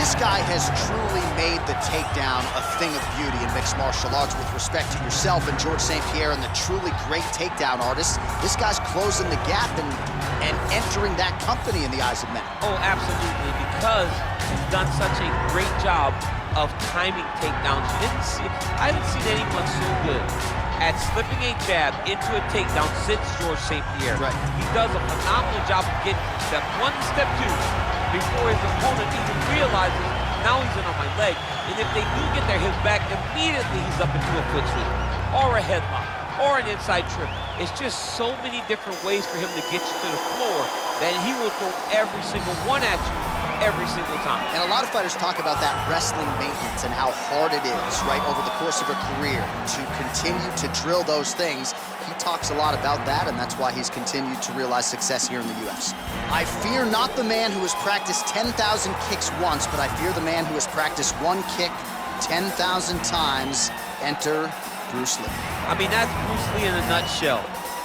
This guy has truly made the takedown a thing of beauty in mixed martial arts. With respect to yourself and George St. Pierre and the truly great takedown artists, this guy's closing the gap and entering that company in the eyes of men. Oh, absolutely, because he's done such a great job of timing takedowns. I haven't seen anyone so good at slipping a jab into a takedown since George St. Pierre. Right. He does a phenomenal job of getting from step 1 to step 2 before his opponent even realizes now he's in on my leg. And if they do get their hips back, immediately he's up into a foot sweep or a headlock or an inside trip. It's just so many different ways for him to get you to the floor that he will throw every single one at you every single time. And a lot of fighters talk about that wrestling maintenance and how hard it is, right, over the course of a career to continue to drill those things. He talks a lot about that, and that's why he's continued to realize success here in the UFC. I fear not the man who has practiced 10,000 kicks once, but I fear the man who has practiced one kick 10,000 times. Enter Bruce Lee. I mean, that's Bruce Lee in a nutshell.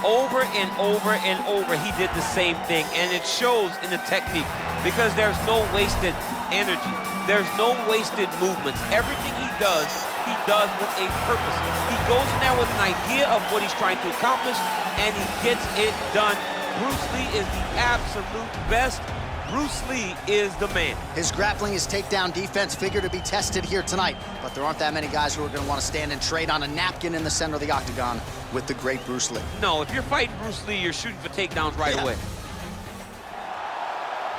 Over and over and over, he did the same thing, and it shows in the technique because there's no wasted energy. There's no wasted movements. Everything he does with a purpose. He goes in there with an idea of what he's trying to accomplish, and he gets it done. Bruce Lee is the absolute best. Bruce Lee is the man. His grappling, his takedown defense figure to be tested here tonight, but there aren't that many guys who are going to want to stand and trade on a napkin in the center of the octagon with the great Bruce Lee. No, if you're fighting Bruce Lee, you're shooting for takedowns right away.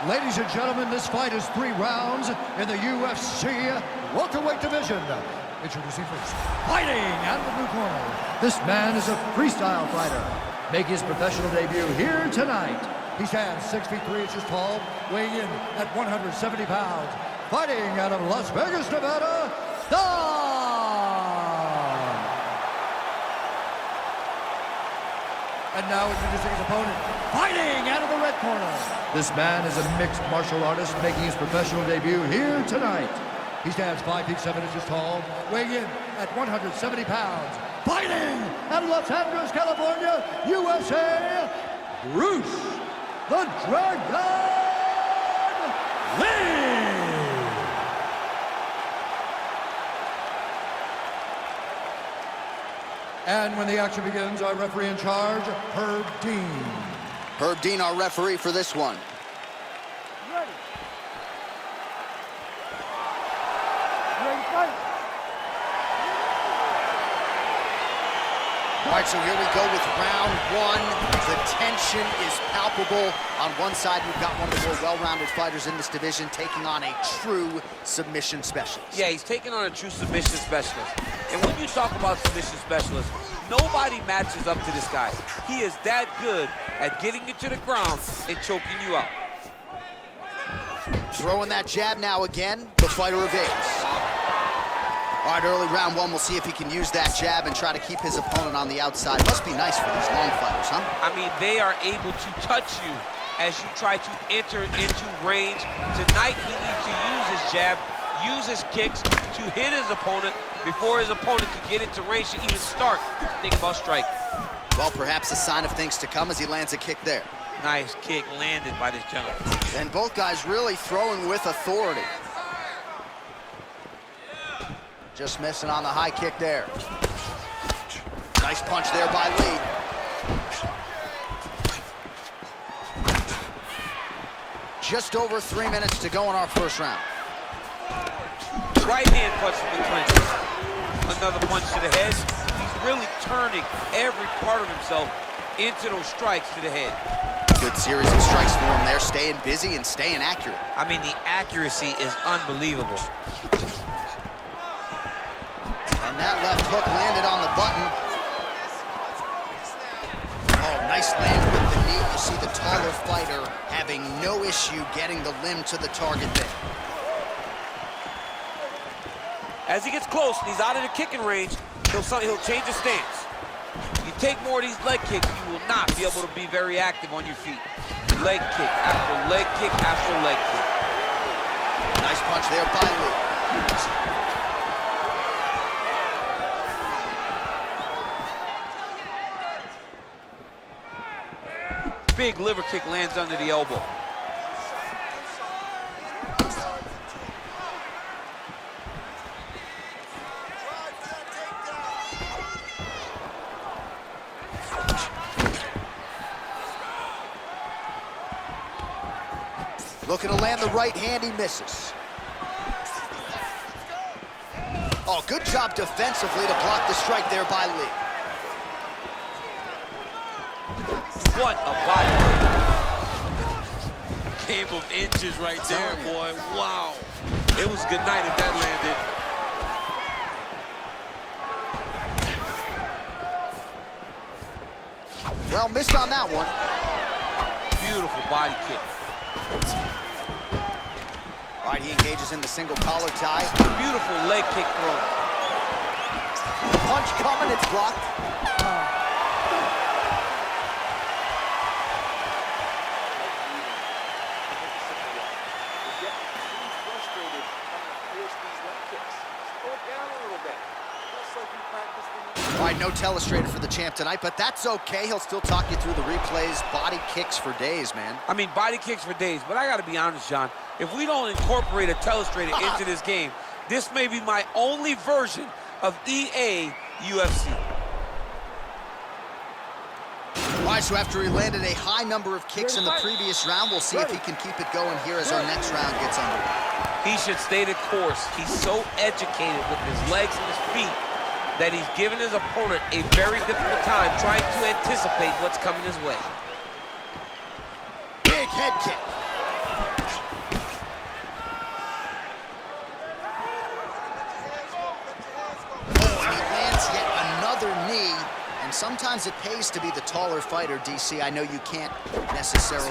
Ladies and gentlemen, this fight is 3 rounds in the UFC welterweight division. Introducing first, fighting out of the blue corner. This man is a freestyle fighter, making his professional debut here tonight. He stands 6 feet 3 inches tall, weighing in at 170 pounds. Fighting out of Las Vegas, Nevada, Don! And now introducing his opponent, fighting out of the red corner. This man is a mixed martial artist making his professional debut here tonight. He stands 5 feet 7 inches tall, weighing in at 170 pounds. Fighting out of Los Angeles, California, USA, Bruce the Dragon Lee! And when the action begins, our referee in charge, Herb Dean. Herb Dean, our referee for this one. Ready. Ready, fight. All right, so here we go with round 1. The tension is palpable. On one side, we've got one of the more well-rounded fighters in this division taking on a true submission specialist. Yeah, he's taking on a true submission specialist. And when you talk about submission specialists, nobody matches up to this guy. He is that good at getting you to the ground and choking you out. Throwing that jab now again, the fighter evades. All right, early round 1, we'll see if he can use that jab and try to keep his opponent on the outside. Must be nice for these long fighters, huh? I mean, they are able to touch you as you try to enter into range. Tonight, he needs to use his jab, use his kicks to hit his opponent before his opponent can get into range to even start to think about striking. Well, perhaps a sign of things to come as he lands a kick there. Nice kick landed by this gentleman. And both guys really throwing with authority. Just missing on the high kick there. Nice punch there by Lee. Just over 3 minutes to go in our first round. Right hand punch from the clinch. Another punch to the head. He's really turning every part of himself into those strikes to the head. Good series of strikes for him there, staying busy and staying accurate. I mean, the accuracy is unbelievable. And that left hook landed on the button. Oh, nice land with the knee. You see the taller fighter having no issue getting the limb to the target there. As he gets close and he's out of the kicking range, he'll change his stance. You take more of these leg kicks, you will not be able to be very active on your feet. Leg kick after leg kick after leg kick. Nice punch there by Lee. Big liver kick lands under the elbow. Looking to land the right hand, he misses. Oh, good job defensively to block the strike there by Lee. What a body. Game of inches right there, boy. Wow. It was good night if that landed. Well, missed on that one. Beautiful body kick. All right, he engages in the single collar tie. Beautiful leg kick throw. Punch coming, it's blocked. All right, no telestrator for the champ tonight, but that's okay. He'll still talk you through the replays. Body kicks for days, man. I mean, body kicks for days, but I gotta be honest, John. If we don't incorporate a telestrator into this game, this may be my only version of EA UFC. All right, so after he landed a high number of kicks in the previous round, we'll see if he can keep it going here as our next round gets underway. He should stay the course. He's so educated with his legs and his feet that he's given his opponent a very difficult time trying to anticipate what's coming his way. Big head kick. Oh, and he lands yet another knee. And sometimes it pays to be the taller fighter, DC. I know you can't necessarily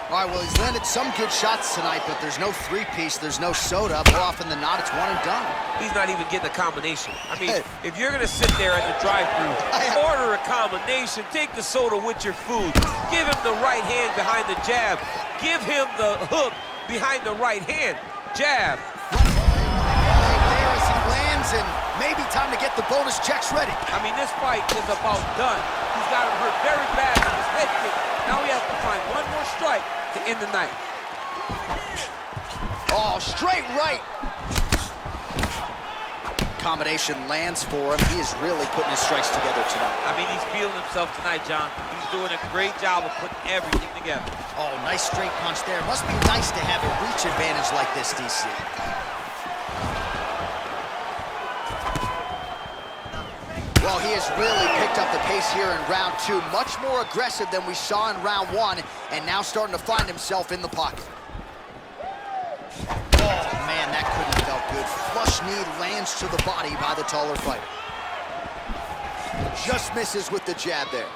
All right, well, he's landed some good shots tonight, but there's no three-piece, there's no soda. More often than not, it's one and done. He's not even getting a combination. I mean, if you're gonna sit there at the drive-thru, order a combination, take the soda with your food, give him the right hand behind the jab, give him the hook behind the right hand, jab. There as he lands, and maybe time to get the bonus checks ready. I mean, this fight is about done. He's got him hurt very bad with his head kick. Now he has to find one more strike to end the night. Oh, straight right. Combination lands for him. He is really putting his strikes together tonight. I mean, he's feeling himself tonight, John. He's doing a great job of putting everything together. Oh, nice straight punch there. Must be nice to have a reach advantage like this, DC. Well, he has really picked up the pace here in round two. Much more aggressive than we saw in round one, and now starting to find himself in the pocket. Oh, man, that couldn't have felt good. Flush knee lands to the body by the taller fighter. Just misses with the jab there.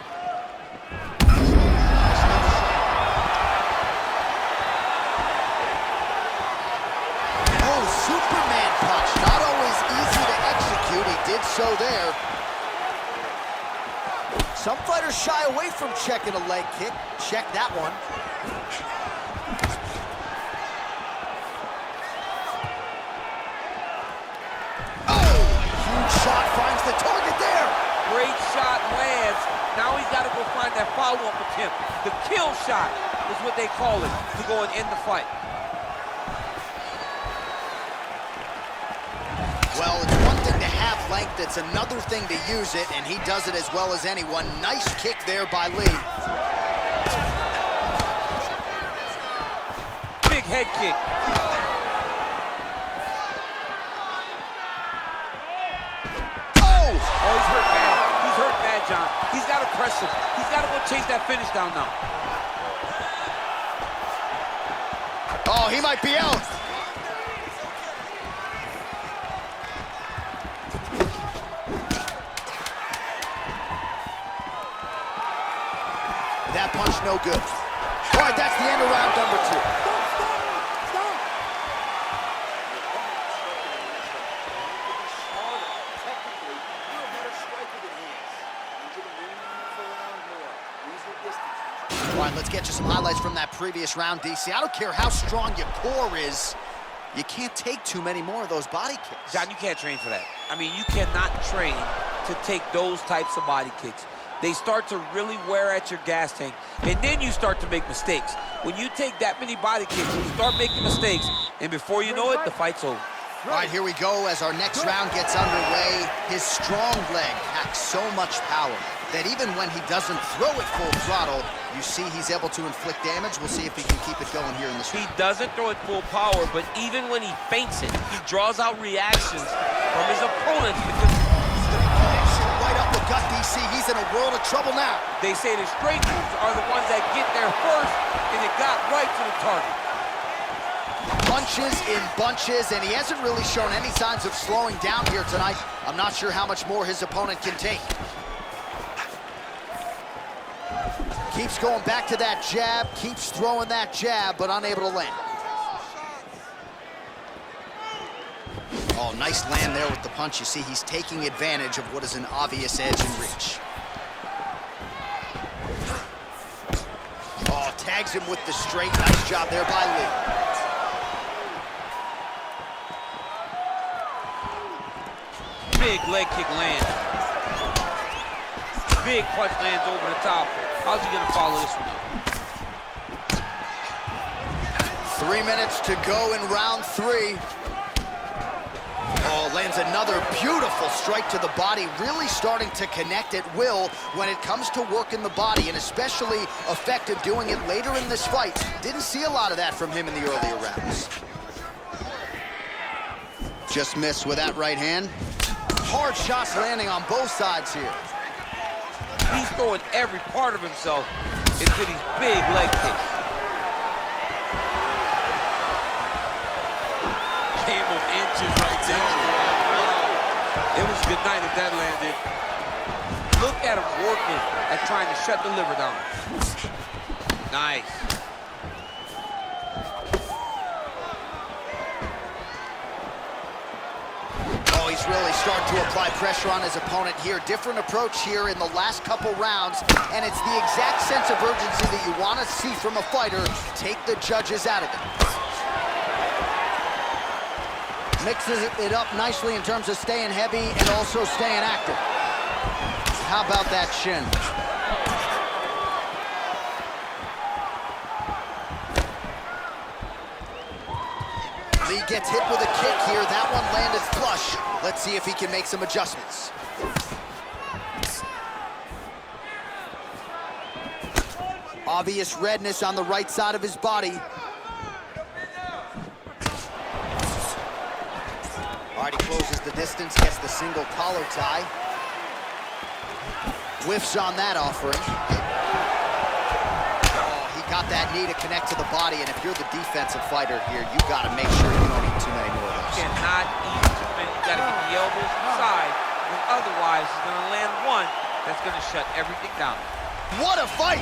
Oh, Superman punch. Not always easy to execute. He did so there. Some fighters shy away from checking a leg kick. Check that one. Oh, huge shot finds the target there. Great shot lands. Now he's got to go find that follow-up attempt. The kill shot is what they call it to go and end the fight. Well, it's one thing to have length, it's another thing to use it, and he does it as well as anyone. Nice kick there by Lee. Big head kick. Oh! Oh, he's hurt bad. He's hurt bad, John. He's got to press him. He's got to go chase that finish down now. Oh, he might be out. That punch no good. All right, that's the end of round number two. All right, let's get you some highlights from that previous round, DC. I don't care how strong your core is, you can't take too many more of those body kicks. John, you can't train for that. I mean, you cannot train to take those types of body kicks. They start to really wear at your gas tank, and then you start to make mistakes. When you take that many body kicks, you start making mistakes, and before you know it, the fight's over. All right, here we go as our next round gets underway. His strong leg packs so much power. that even when he doesn't throw it full throttle, you see he's able to inflict damage. We'll see if he can keep it going here in this round. He doesn't throw it full power, but even when he feints it, he draws out reactions from his opponents because right up the gut, DC. He's in a world of trouble now. they say the straight moves are the ones that get there first, and it got right to the target. Punches in bunches, and he hasn't really shown any signs of slowing down here tonight. I'm not sure how much more his opponent can take. Keeps going back to that jab, keeps throwing that jab, but unable to land. Oh, nice land there with the punch. You see, he's taking advantage of what is an obvious edge and reach. Oh, tags him with the straight. Nice job there by Lee. Big leg kick lands. Big punch lands over the top. How's he gonna follow this one up? 3 minutes to go in round 3. Oh, lands another beautiful strike to the body, really starting to connect at will when it comes to working the body, and especially effective doing it later in this fight. Didn't see a lot of that from him in the earlier rounds. Just missed with that right hand. Hard shots landing on both sides here. He's throwing every part of himself into these big leg kicks. Game of inches right there. Wow. It was good night if that landed. Look at him working at trying to shut the liver down. Nice. Oh, he's really starting to apply pressure on his opponent here. Different approach here in the last couple rounds, and it's the exact sense of urgency that you want to see from a fighter. Take the judges out of it. Mixes it up nicely in terms of staying heavy and also staying active. How about that shin? Lee gets hit with a kick here. That one landed flush. Let's see if he can make some adjustments. Obvious redness on the right side of his body. All right, he closes the distance, gets the single collar tie. Whiffs on that offering. Oh, he got that knee to connect to the body, and if you're the defensive fighter here, you got to make sure you don't eat too many more of those. Cannot eat too many. You got to get the elbows inside, and otherwise he's going to land one that's going to shut everything down. What a fight!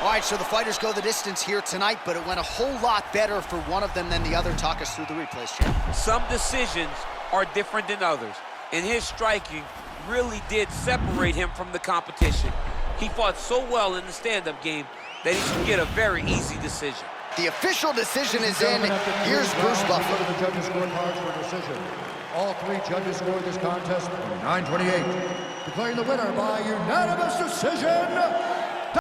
All right, so the fighters go the distance here tonight, but it went a whole lot better for one of them than the other. Talk us through the replays, champ. Some decisions are different than others, and his striking really did separate him from the competition. He fought so well in the stand-up game that he should get a very easy decision. The official decision is in. Here's Bruce Buffer. The judges scorecards for decision. All 3 judges scored this contest 9-28, declaring the winner by unanimous decision,